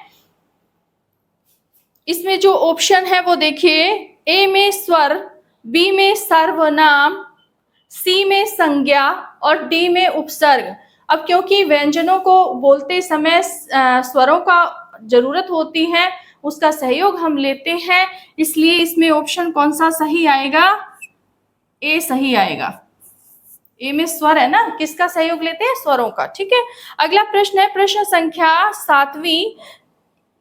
इसमें जो ऑप्शन है वो देखिए, ए में स्वर, बी में सर्वनाम, सी में संज्ञा और डी में उपसर्ग। अब क्योंकि व्यंजनों को बोलते समय स्वरों का जरूरत होती है, उसका सहयोग हम लेते हैं, इसलिए इसमें ऑप्शन कौन सा सही आएगा, ए सही आएगा। ए में स्वर है ना, किसका सहयोग लेते हैं, स्वरों का। ठीक है, अगला प्रश्न है प्रश्न संख्या 7वीं,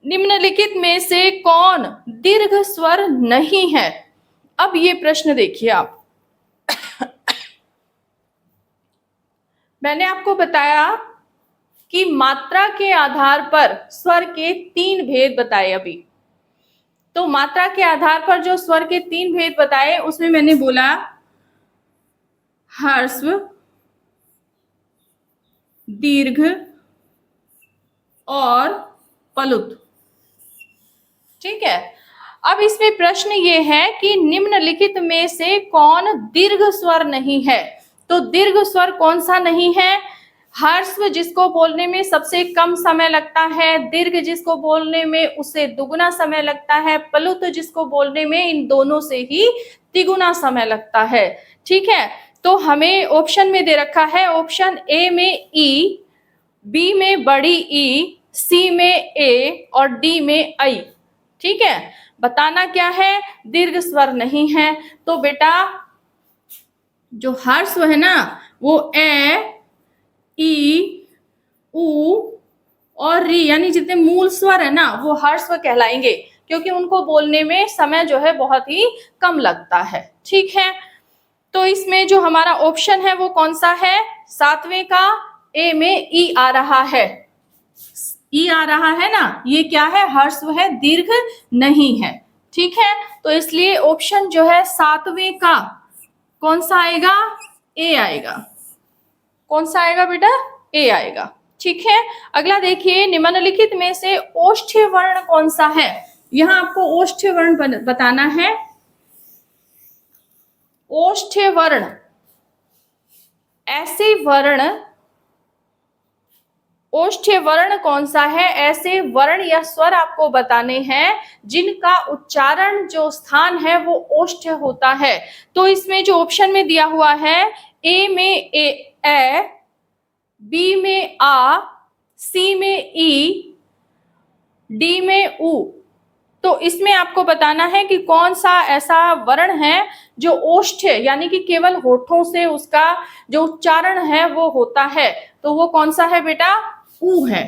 निम्नलिखित में से कौन दीर्घ स्वर नहीं है। अब ये प्रश्न देखिए आप, मैंने आपको बताया कि मात्रा के आधार पर स्वर के 3 भेद बताए अभी। तो मात्रा के आधार पर जो स्वर के 3 भेद बताए, उसमें मैंने बोला ह्रस्व, दीर्घ और प्लुत। ठीक है, अब इसमें प्रश्न ये है कि निम्नलिखित में से कौन दीर्घ स्वर नहीं है। तो दीर्घ स्वर कौन सा नहीं है, ह्रस्व जिसको बोलने में सबसे कम समय लगता है, दीर्घ जिसको बोलने में उससे दुगुना समय लगता है, प्लुत जिसको बोलने में इन दोनों से ही तिगुना समय लगता है। ठीक है, तो हमें ऑप्शन में दे रखा है, ऑप्शन ए में ई, बी में बड़ी ई, सी में ए और डी में आई। ठीक है, बताना क्या है, दीर्घ स्वर नहीं है। तो बेटा जो ह्रस्व है ना, वो ए, ई, उ और री, यानी जितने मूल स्वर है ना वो ह्रस्व कहलाएंगे, क्योंकि उनको बोलने में समय जो है बहुत ही कम लगता है। ठीक है, तो इसमें जो हमारा ऑप्शन है वो कौन सा है, 7वें का, ए में ई आ रहा है, ई आ रहा है ना, ये क्या है, ह्रस्व है, दीर्घ नहीं है। ठीक है, तो इसलिए ऑप्शन जो है 7वें का कौन सा आएगा, ए आएगा। कौन सा आएगा बेटा, ए आएगा। ठीक है, अगला देखिए, निम्नलिखित में से ओष्ठ्य वर्ण कौन सा है। यहां आपको ओष्ठ्य वर्ण बताना है। ओष्ठ्य वर्ण ऐसे वर्ण, ओष्ठ्य वर्ण कौन सा है, ऐसे वर्ण या स्वर आपको बताने हैं जिनका उच्चारण जो स्थान है वो ओष्ठ्य होता है। तो इसमें जो ऑप्शन में दिया हुआ है, ए में ए, बी में आ, सी में ई, डी में उ। तो इसमें आपको बताना है कि कौन सा ऐसा वर्ण है जो ओष्ठ्य यानी कि केवल होठों से उसका जो उच्चारण है वो होता है। तो वो कौन सा है बेटा, उ है,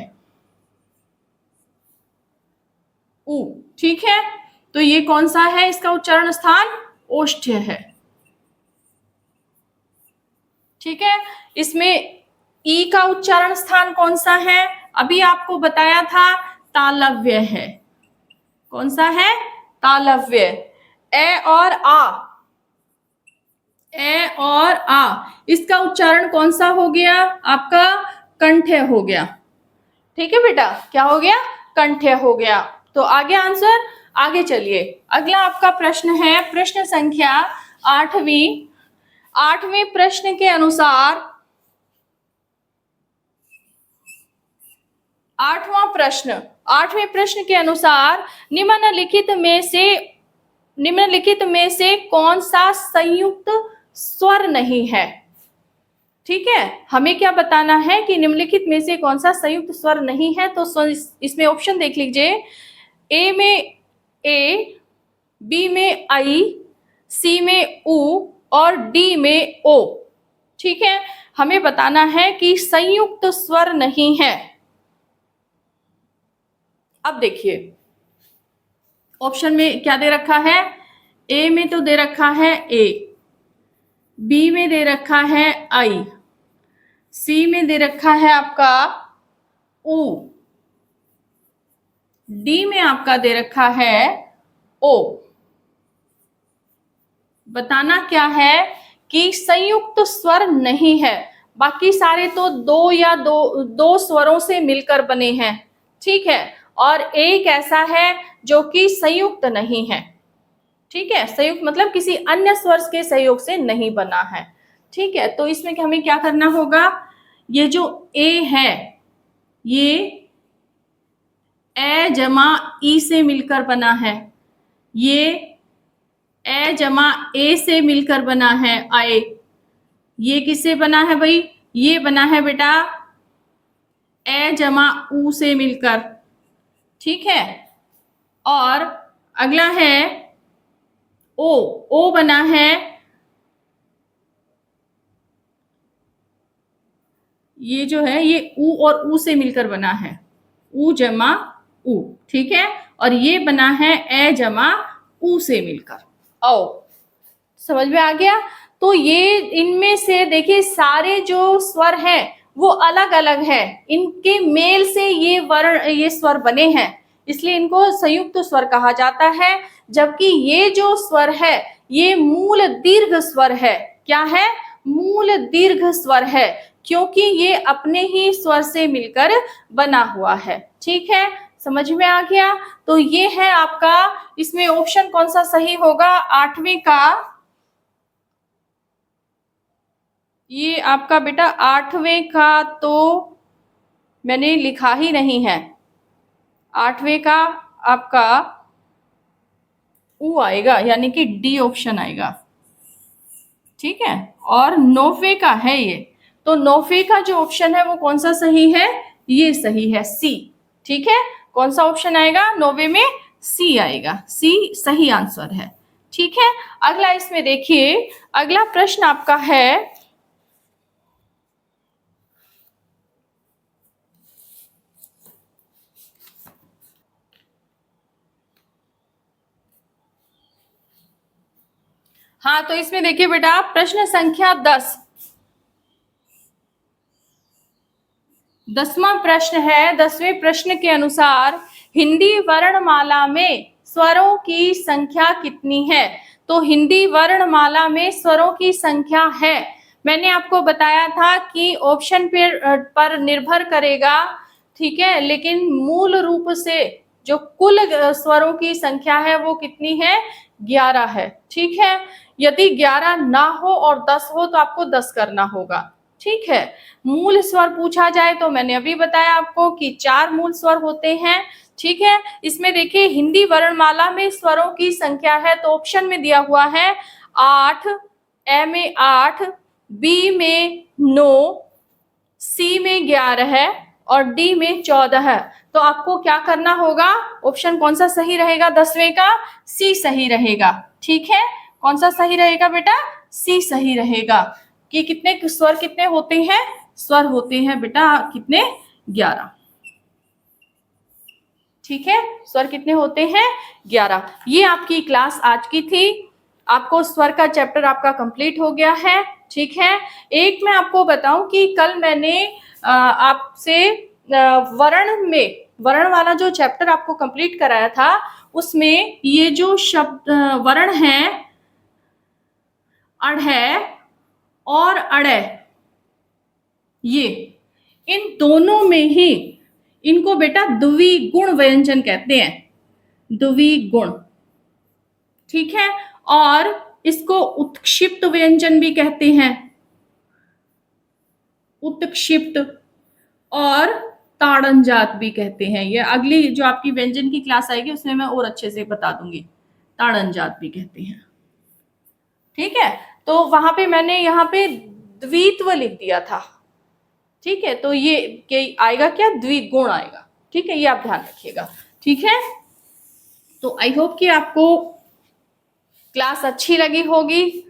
उ। ठीक है, तो ये कौन सा है, इसका उच्चारण स्थान ओष्ठ्य है। ठीक है, इसमें ई का उच्चारण स्थान कौन सा है, अभी आपको बताया था, तालव्य है। कौन सा है, तालव्य। ए और आ, ए और आ, इसका उच्चारण कौन सा हो गया, आपका कंठ्य हो गया। ठीक है बेटा, क्या हो गया, कंठ्य हो गया। तो आगे आंसर, आगे चलिए, अगला आपका प्रश्न है प्रश्न संख्या 8वीं। 8वें प्रश्न के अनुसार, 8वां प्रश्न, 8वें प्रश्न के अनुसार निम्नलिखित में से कौन सा संयुक्त स्वर नहीं है। ठीक है, हमें क्या बताना है कि निम्नलिखित में से कौन सा संयुक्त स्वर नहीं है। तो इसमें ऑप्शन देख लीजिए, ए में ए, बी में आई, सी में उ और डी में ओ। ठीक है, हमें बताना है कि संयुक्त स्वर नहीं है। अब देखिए ऑप्शन में क्या दे रखा है, ए में तो दे रखा है ए, बी में दे रखा है आई, सी में दे रखा है आपका उ, डी में आपका दे रखा है ओ। बताना क्या है कि संयुक्त स्वर नहीं है, बाकी सारे तो दो स्वरों से मिलकर बने हैं। ठीक है, और एक ऐसा है जो कि संयुक्त नहीं है। ठीक है, संयुक्त मतलब किसी अन्य स्वर के सहयोग से नहीं बना है। ठीक है, तो इसमें हमें क्या करना होगा, ये जो ए है ये ए जमा ई से मिलकर बना है, ये ए जमा ए से मिलकर बना है आए। ये किससे बना है भाई, ये बना है बेटा ए जमा ऊ से मिलकर। ठीक है, और अगला है ओ, ओ बना है, ये जो है ये ऊ और ऊ से मिलकर बना है, ऊ जमा ऊ। ठीक है, और ये बना है ए जमा ऊ से मिलकर ओ। समझ में आ गया। तो ये इनमें से देखिए सारे जो स्वर हैं वो अलग अलग है, इनके मेल से ये स्वर बने हैं, इसलिए इनको संयुक्त स्वर कहा जाता है। जबकि ये जो स्वर है ये मूल दीर्घ स्वर है। क्या है, मूल दीर्घ स्वर है, क्योंकि ये अपने ही स्वर से मिलकर बना हुआ है। ठीक है, समझ में आ गया। तो ये है आपका, इसमें ऑप्शन कौन सा सही होगा, 8वें का, ये आपका बेटा 8वें का तो मैंने लिखा ही नहीं है। 8वें का आपका ऊ आएगा, यानी कि डी ऑप्शन आएगा। ठीक है, और 9वें का है ये, तो 9वें का जो ऑप्शन है वो कौन सा सही है, ये सही है, सी। ठीक है, कौन सा ऑप्शन आएगा 9वें में, सी आएगा, सी सही आंसर है। ठीक है, अगला इसमें देखिए, अगला प्रश्न आपका है, हाँ तो इसमें देखिए बेटा प्रश्न संख्या 10, 10वां प्रश्न है। 10वें प्रश्न के अनुसार हिंदी वर्णमाला में स्वरों की संख्या कितनी है। तो हिंदी वर्णमाला में स्वरों की संख्या है, मैंने आपको बताया था कि ऑप्शन पर निर्भर करेगा। ठीक है, लेकिन मूल रूप से जो कुल स्वरों की संख्या है वो कितनी है, 11 है। ठीक है, यदि 11 ना हो और 10 हो तो आपको 10 करना होगा। ठीक है, मूल स्वर पूछा जाए तो मैंने अभी बताया आपको कि 4 मूल स्वर होते हैं। ठीक है, इसमें देखिए हिंदी वर्णमाला में स्वरों की संख्या है, तो ऑप्शन में दिया हुआ है 8, ए में 8, बी में 9, सी में 11 है और डी में 14 है। तो आपको क्या करना होगा, ऑप्शन कौन सा सही रहेगा 10वें का, सी सही रहेगा। ठीक है, कौन सा सही रहेगा बेटा, सी सही रहेगा। कि कितने स्वर कितने होते हैं, स्वर होते हैं बेटा कितने, 11। ठीक है, स्वर कितने होते हैं? 11। ये आपकी क्लास आज की थी। आपको स्वर का चैप्टर आपका कंप्लीट हो गया है। ठीक है, एक मैं आपको बताऊं कि कल मैंने आपसे वर्ण वाला जो चैप्टर आपको कंप्लीट कराया था, उसमें ये जो शब्द वर्ण हैं, अढ़ और अड़े, ये इन दोनों में ही इनको बेटा द्विगुण व्यंजन कहते हैं, द्विगुण। ठीक है, और इसको उत्क्षिप्त व्यंजन भी कहते हैं, उत्क्षिप्त, और ताड़नजात भी कहते हैं। ये अगली जो आपकी व्यंजन की क्लास आएगी उसमें मैं और अच्छे से बता दूंगी, ताड़नजात भी कहते हैं। ठीक है, तो वहां पे मैंने यहाँ पे द्वित्व लिख दिया था। ठीक है, तो ये आएगा क्या? द्विगुण आएगा। ठीक है, ये आप ध्यान रखिएगा। ठीक है, तो आई होप कि आपको क्लास अच्छी लगी होगी।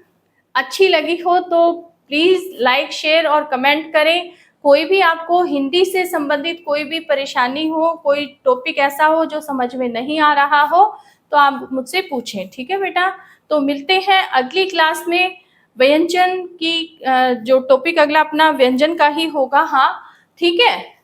अच्छी लगी हो तो प्लीज लाइक, शेयर और कमेंट करें। कोई भी आपको हिंदी से संबंधित कोई भी परेशानी हो, कोई टॉपिक ऐसा हो जो समझ में नहीं आ रहा हो, तो आप मुझसे पूछें। ठीक है बेटा, तो मिलते हैं अगली क्लास में। व्यंजन की जो टॉपिक अगला अपना व्यंजन का ही होगा। हाँ, ठीक है।